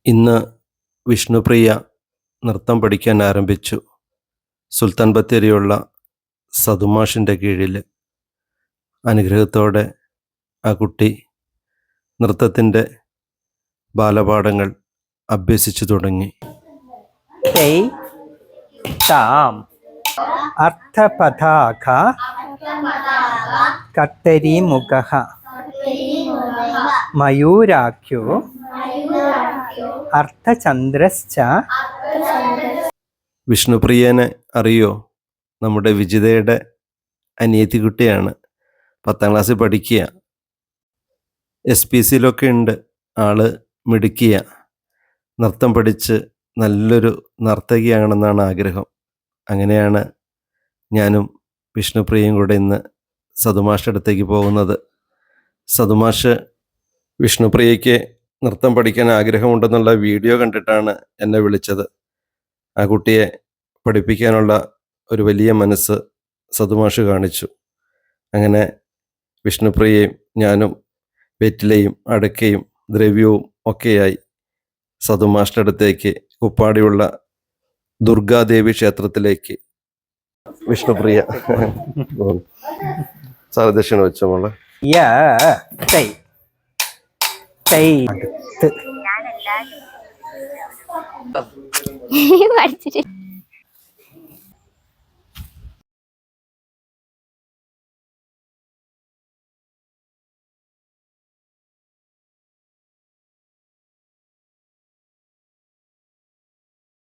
ഇന്ന് വിഷ്ണുപ്രിയ നൃത്തം പഠിക്കാൻ ആരംഭിച്ചു. സുൽത്താൻ ബത്തേരിയുള്ള സതുമാഷിൻ്റെ കീഴിൽ. അനുഗ്രഹത്തോടെ ആ കുട്ടി നൃത്തത്തിൻ്റെ ബാലപാഠങ്ങൾ അഭ്യസിച്ചു തുടങ്ങി. താം അർത്ഥപതാക കത്തരീമുഖഃ മയൂരാഖ്യോ അർത്ഥചന്ദ്രശ്ച. വിഷ്ണുപ്രിയനെ അറിയോ? നമ്മുടെ വിജിതയുടെ അനിയത്തി കുട്ടിയാണ്. 10ാം ക്ലാസ്സിൽ പഠിക്കുക. SPCയിലൊക്കെ ഉണ്ട്. ആള് മിടുക്കിയ. നൃത്തം പഠിച്ച് നല്ലൊരു നർത്തകിയാകണമെന്നാണ് ആഗ്രഹം. അങ്ങനെയാണ് ഞാനും വിഷ്ണുപ്രിയയും കൂടെ ഇന്ന് സതുമാഷിൻ്റെ അടുത്തേക്ക് പോകുന്നത്. സതുമാഷ് വിഷ്ണുപ്രിയയ്ക്ക് നൃത്തം പഠിക്കാൻ ആഗ്രഹമുണ്ടെന്നുള്ള വീഡിയോ കണ്ടിട്ടാണ് എന്നെ വിളിച്ചത്. ആ കുട്ടിയെ പഠിപ്പിക്കാനുള്ള ഒരു വലിയ മനസ്സ് സതുമാഷ് കാണിച്ചു. അങ്ങനെ വിഷ്ണുപ്രിയയും ഞാനും വെറ്റിലയും അടക്കയും ദ്രവ്യവും ഒക്കെയായി സതുമാഷിൻ്റെ അടുത്തേക്ക് കുപ്പാടിയുള്ള ദുർഗാദേവി ക്ഷേത്രത്തിലേക്ക്. വിഷ്ണുപ്രിയ സാർ ദക്ഷിണ വെച്ച മോളെ. പഠിച്ചിട്ട്